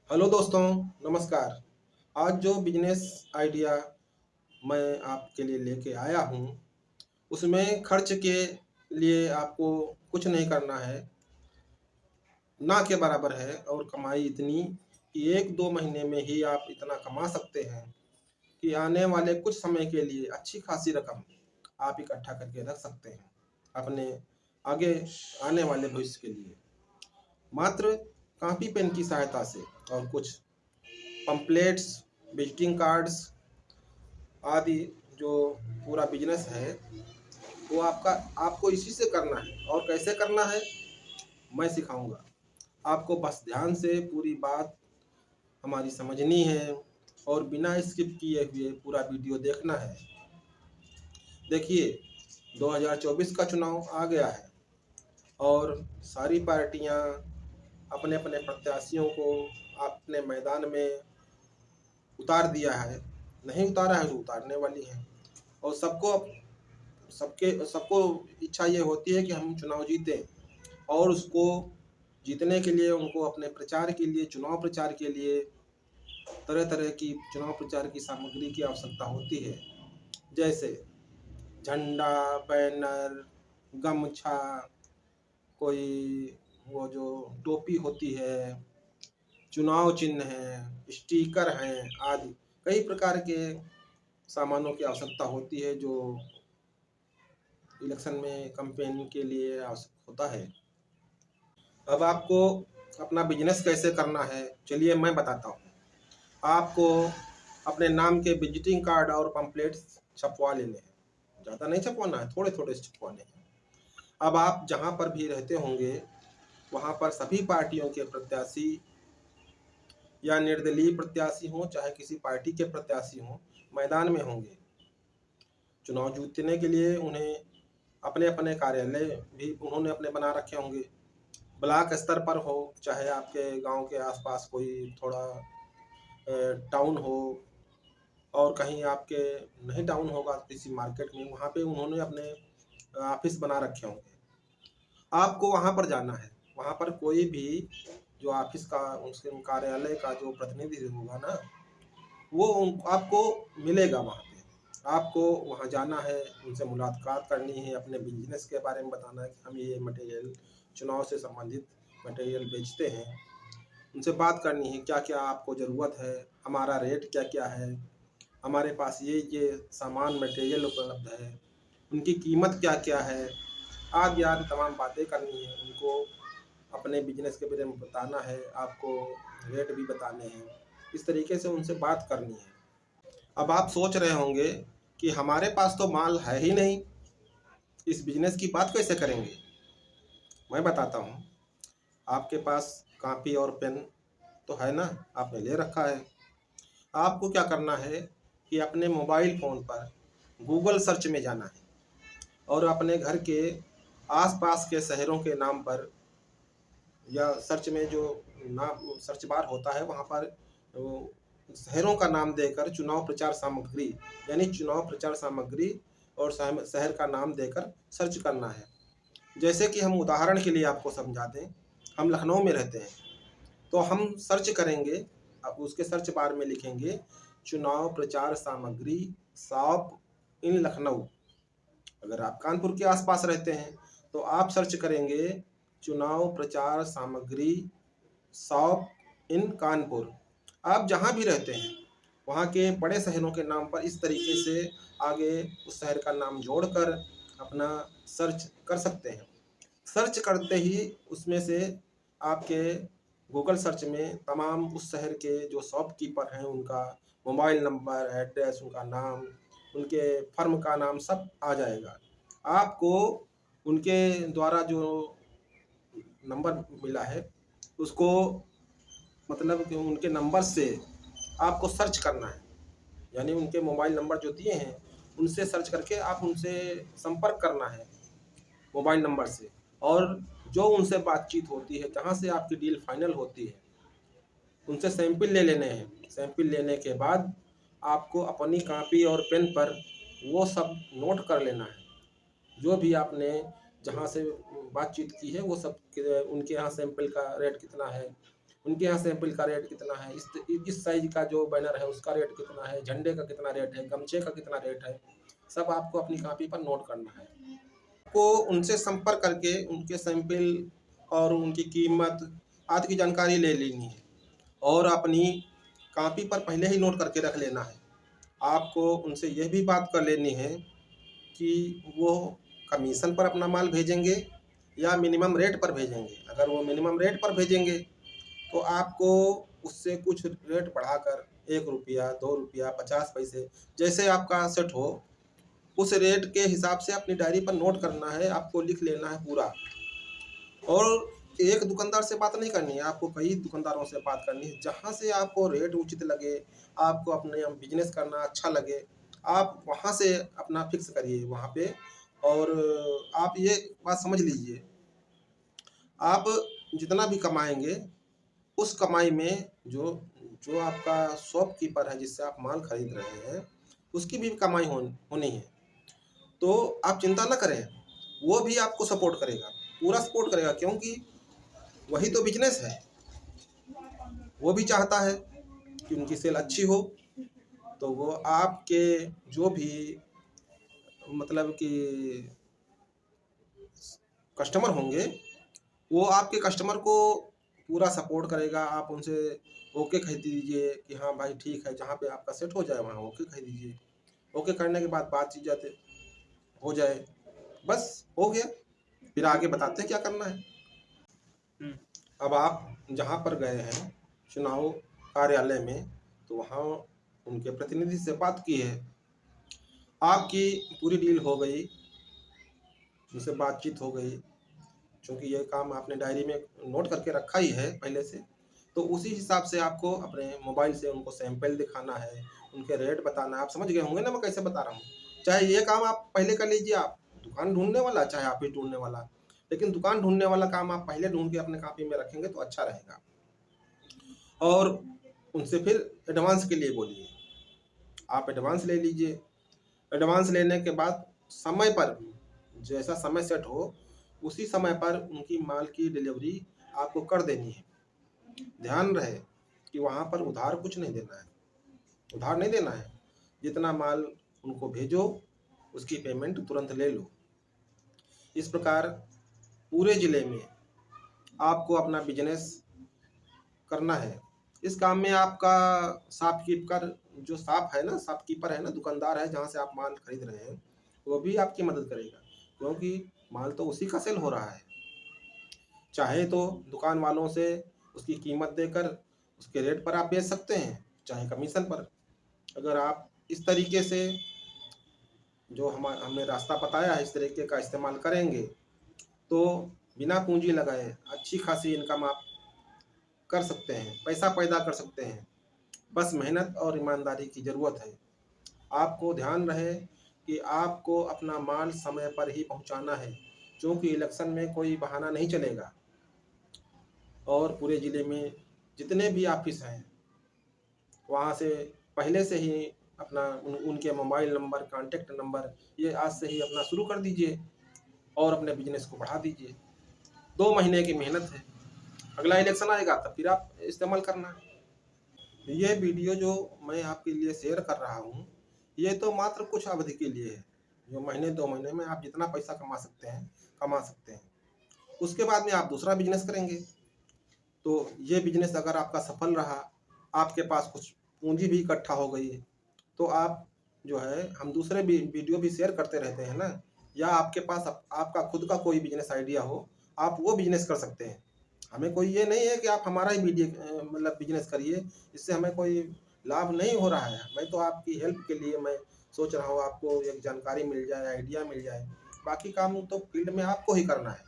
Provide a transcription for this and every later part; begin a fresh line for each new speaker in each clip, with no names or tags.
Hello दोस्तों, नमस्कार। आज जो बिजनेस आइडिया मैं आपके लिए लेके आया हूँ, उसमें खर्च के लिए आपको कुछ नहीं करना है, ना के बराबर है और कमाई इतनी कि 1-2 महीने में ही आप इतना कमा सकते हैं कि आने वाले कुछ समय के लिए अच्छी खासी रकम आप इकट्ठा करके रख सकते हैं, अपने आगे आने वाले भविष्य के लिए। मात्र कॉपी पेन की सहायता से और कुछ पम्पलेट्स, विजिटिंग कार्ड्स आदि जो पूरा बिजनेस है वो आपको इसी से करना है। और कैसे करना है मैं सिखाऊंगा आपको। बस ध्यान से पूरी बात हमारी समझनी है और बिना स्किप किए हुए पूरा वीडियो देखना है। देखिए, 2024 का चुनाव आ गया है और सारी पार्टियां अपने अपने प्रत्याशियों को अपने मैदान में उतार दिया है। नहीं उतारा है तो उतारने वाली है। और सबको इच्छा ये होती है कि हम चुनाव जीतें और उसको जीतने के लिए उनको अपने प्रचार के लिए, चुनाव प्रचार के लिए तरह तरह की चुनाव प्रचार की सामग्री की आवश्यकता होती है। जैसे झंडा, बैनर, गमछा, कोई वो जो टोपी होती है, चुनाव चिन्ह है, स्टिकर हैं आदि कई प्रकार के सामानों की आवश्यकता होती है जो इलेक्शन में कैंपेन के लिए आवश्यक होता है। अब आपको अपना बिजनेस कैसे करना है, चलिए मैं बताता हूँ। आपको अपने नाम के विजिटिंग कार्ड और पम्पलेट्स छपवा लेने हैं। ज़्यादा नहीं छपवाना है, थोड़े थोड़े से छपवाने हैं। अब आप जहाँ पर भी रहते होंगे वहाँ पर सभी पार्टियों के प्रत्याशी या निर्दलीय प्रत्याशी हों चाहे किसी पार्टी के प्रत्याशी हों, मैदान में होंगे। चुनाव जीतने के लिए उन्हें अपने अपने कार्यालय भी उन्होंने अपने बना रखे होंगे। ब्लॉक स्तर पर हो चाहे आपके गांव के आसपास कोई थोड़ा टाउन हो, और कहीं आपके नहीं टाउन होगा किसी मार्केट में, वहाँ पे उन्होंने अपने ऑफिस बना रखे होंगे। आपको वहाँ पर जाना है। वहाँ पर कोई भी जो ऑफिस का उसके कार्यालय का जो प्रतिनिधि होगा ना, वो आपको मिलेगा वहाँ पे। आपको वहाँ जाना है, उनसे मुलाकात करनी है, अपने बिजनेस के बारे में बताना है कि हम ये मटेरियल चुनाव से संबंधित मटेरियल बेचते हैं। उनसे बात करनी है क्या क्या आपको ज़रूरत है, हमारा रेट क्या क्या है, हमारे पास ये सामान मटेरियल उपलब्ध है, उनकी कीमत क्या क्या है, आदि आदि तमाम बातें करनी है। उनको अपने बिजनेस के बारे में बताना है, आपको रेट भी बताने हैं। इस तरीके से उनसे बात करनी है। अब आप सोच रहे होंगे कि हमारे पास तो माल है ही नहीं, इस बिजनेस की बात कैसे करेंगे। मैं बताता हूँ। आपके पास कॉपी और पेन तो है ना, आपने ले रखा है। आपको क्या करना है कि अपने मोबाइल फ़ोन पर गूगल सर्च में जाना है और अपने घर के आसपास के शहरों के नाम पर या सर्च में जो नाम सर्च बार होता है वहाँ पर शहरों का नाम देकर चुनाव प्रचार सामग्री, यानी चुनाव प्रचार सामग्री और शहर का नाम देकर सर्च करना है। जैसे कि हम उदाहरण के लिए आपको समझा दें, हम लखनऊ में रहते हैं तो हम सर्च करेंगे। अब उसके सर्च बार में लिखेंगे चुनाव प्रचार सामग्री शॉप इन लखनऊ। अगर आप कानपुर के आसपास रहते हैं तो आप सर्च करेंगे चुनाव प्रचार सामग्री शॉप इन कानपुर। आप जहाँ भी रहते हैं वहाँ के बड़े शहरों के नाम पर इस तरीके से आगे उस शहर का नाम जोड़कर अपना सर्च कर सकते हैं। सर्च करते ही उसमें से आपके गूगल सर्च में तमाम उस शहर के जो शॉपकीपर हैं उनका मोबाइल नंबर, एड्रेस, उनका नाम, उनके फर्म का नाम सब आ जाएगा। आपको उनके द्वारा जो नंबर मिला है उसको, मतलब कि उनके नंबर से आपको सर्च करना है। यानी उनके मोबाइल नंबर जो दिए हैं उनसे सर्च करके आप उनसे संपर्क करना है मोबाइल नंबर से। और जो उनसे बातचीत होती है, जहाँ से आपकी डील फाइनल होती है, उनसे सैंपल ले लेने हैं। सैंपल लेने के बाद आपको अपनी कॉपी और पेन पर वो सब नोट कर लेना है। जो भी आपने जहाँ से बातचीत की है वो सब उनके यहाँ सैंपल का रेट कितना है, उनके यहाँ सैंपल का रेट कितना है, इस साइज का जो बैनर है उसका रेट कितना है, झंडे का कितना रेट है, गमछे का कितना रेट है, सब आपको अपनी कॉपी पर नोट करना है। को उनसे संपर्क करके उनके सैंपल और उनकी कीमत आदि की जानकारी ले लेनी है और अपनी कॉपी पर पहले ही नोट करके रख लेना है। आपको उनसे यह भी बात कर लेनी है कि वो कमीशन पर अपना माल भेजेंगे या मिनिमम रेट पर भेजेंगे। अगर वो मिनिमम रेट पर भेजेंगे तो आपको उससे कुछ रेट बढ़ाकर 1 रुपया, 2 रुपया, 50 पैसे जैसे आपका सेट हो, उस रेट के हिसाब से अपनी डायरी पर नोट करना है, आपको लिख लेना है पूरा। और एक दुकानदार से बात नहीं करनी है, आपको कई दुकानदारों से बात करनी है। जहाँ से आपको रेट उचित लगे, आपको अपने बिजनेस करना अच्छा लगे, आप वहाँ से अपना फिक्स करिए वहाँ पे। और आप ये बात समझ लीजिए, आप जितना भी कमाएंगे उस कमाई में जो जो आपका शॉपकीपर है जिससे आप माल खरीद रहे हैं, उसकी भी कमाई होनी है। तो आप चिंता ना करें, वो भी आपको सपोर्ट करेगा, पूरा सपोर्ट करेगा, क्योंकि वही तो बिजनेस है। वो भी चाहता है कि उनकी सेल अच्छी हो, तो वो आपके जो भी मतलब कि कस्टमर होंगे, वो आपके कस्टमर को पूरा सपोर्ट करेगा। आप उनसे ओके कह दीजिए कि हाँ भाई ठीक है, जहाँ पे आपका सेट हो जाए वहाँ ओके कह दीजिए। ओके करने के बाद बातचीत जाते हो जाए, बस हो गया। फिर आगे बताते हैं क्या करना है। अब आप जहाँ पर गए हैं चुनाव कार्यालय में, तो वहाँ उनके प्रतिनिधि से बात की है, आपकी पूरी डील हो गई, उनसे बातचीत हो गई। क्योंकि ये काम आपने डायरी में नोट करके रखा ही है पहले से, तो उसी हिसाब से आपको अपने मोबाइल से उनको सैंपल दिखाना है, उनके रेट बताना है। आप समझ गए होंगे ना मैं कैसे बता रहा हूँ। चाहे ये काम आप पहले कर लीजिए, आप दुकान ढूंढने वाला, चाहे आप ही ढूंढने वाला, लेकिन दुकान ढूंढने वाला काम आप पहले ढूंढ के अपने कॉपी में रखेंगे तो अच्छा रहेगा। और उनसे फिर एडवांस के लिए बोलिए, आप एडवांस ले लीजिए। एडवांस लेने के बाद समय पर, जैसा समय सेट हो उसी समय पर उनकी माल की डिलीवरी आपको कर देनी है। ध्यान रहे कि वहाँ पर उधार कुछ नहीं देना है, उधार नहीं देना है। जितना माल उनको भेजो उसकी पेमेंट तुरंत ले लो। इस प्रकार पूरे ज़िले में आपको अपना बिजनेस करना है। इस काम में आपका शॉपकीपर जो शॉप है ना, शॉपकीपर है ना, दुकानदार है जहाँ से आप माल खरीद रहे हैं, वो भी आपकी मदद करेगा, क्योंकि माल तो उसी का सेल हो रहा है। चाहे तो दुकान वालों से उसकी कीमत देकर उसके रेट पर आप बेच सकते हैं, चाहे कमीशन पर। अगर आप इस तरीके से जो हमने रास्ता बताया है इस तरीके का इस्तेमाल करेंगे, तो बिना पूंजी लगाए अच्छी खासी इनकम आप कर सकते हैं, पैसा पैदा कर सकते हैं। बस मेहनत और ईमानदारी की ज़रूरत है। आपको ध्यान रहे कि आपको अपना माल समय पर ही पहुंचाना है, क्योंकि इलेक्शन में कोई बहाना नहीं चलेगा। और पूरे ज़िले में जितने भी ऑफिस हैं वहाँ से पहले से ही अपना उनके मोबाइल नंबर, कॉन्टैक्ट नंबर ये आज से ही अपना शुरू कर दीजिए और अपने बिजनेस को बढ़ा दीजिए। 2 महीने की मेहनत है, अगला इलेक्शन आएगा तब फिर आप इस्तेमाल करना। ये वीडियो जो मैं आपके लिए शेयर कर रहा हूँ, ये तो मात्र कुछ अवधि के लिए है। जो महीने 2 महीने में आप जितना पैसा कमा सकते हैं, कमा सकते हैं। उसके बाद में आप दूसरा बिजनेस करेंगे, तो ये बिजनेस अगर आपका सफल रहा, आपके पास कुछ पूंजी भी इकट्ठा हो गई, तो आप जो है, हम दूसरे भी वीडियो भी शेयर करते रहते हैं ना, या आपके पास आपका खुद का कोई बिजनेस आइडिया हो, आप वो बिजनेस कर सकते हैं। हमें कोई ये नहीं है कि आप हमारा ही वीडियो मतलब बिजनेस करिए, इससे हमें कोई लाभ नहीं हो रहा है। मैं तो आपकी हेल्प के लिए मैं सोच रहा हूँ, आपको एक जानकारी मिल जाए, आइडिया मिल जाए। बाकी काम तो फील्ड में आपको ही करना है,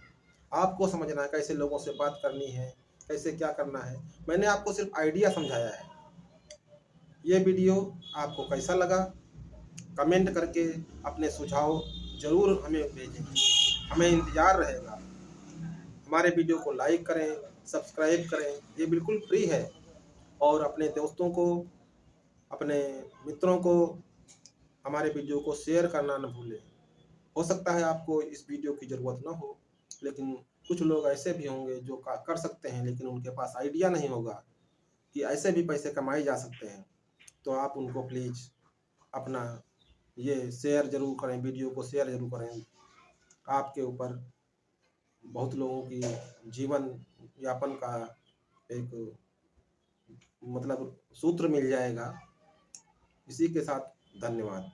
आपको समझना है कैसे लोगों से बात करनी है, कैसे क्या करना है। मैंने आपको सिर्फ आइडिया समझाया है। ये वीडियो आपको कैसा लगा, कमेंट करके अपने सुझाव ज़रूर हमें भेजें, हमें इंतज़ार रहेगा। हमारे वीडियो को लाइक करें, सब्सक्राइब करें, ये बिल्कुल फ्री है। और अपने दोस्तों को, अपने मित्रों को हमारे वीडियो को शेयर करना न भूलें। हो सकता है आपको इस वीडियो की ज़रूरत ना हो, लेकिन कुछ लोग ऐसे भी होंगे जो कर सकते हैं, लेकिन उनके पास आइडिया नहीं होगा कि ऐसे भी पैसे कमाए जा सकते हैं। तो आप उनको प्लीज़ अपना ये शेयर ज़रूर करें, वीडियो को शेयर ज़रूर करें। आपके ऊपर बहुत लोगों की जीवन यापन का एक मतलब सूत्र मिल जाएगा। इसी के साथ धन्यवाद।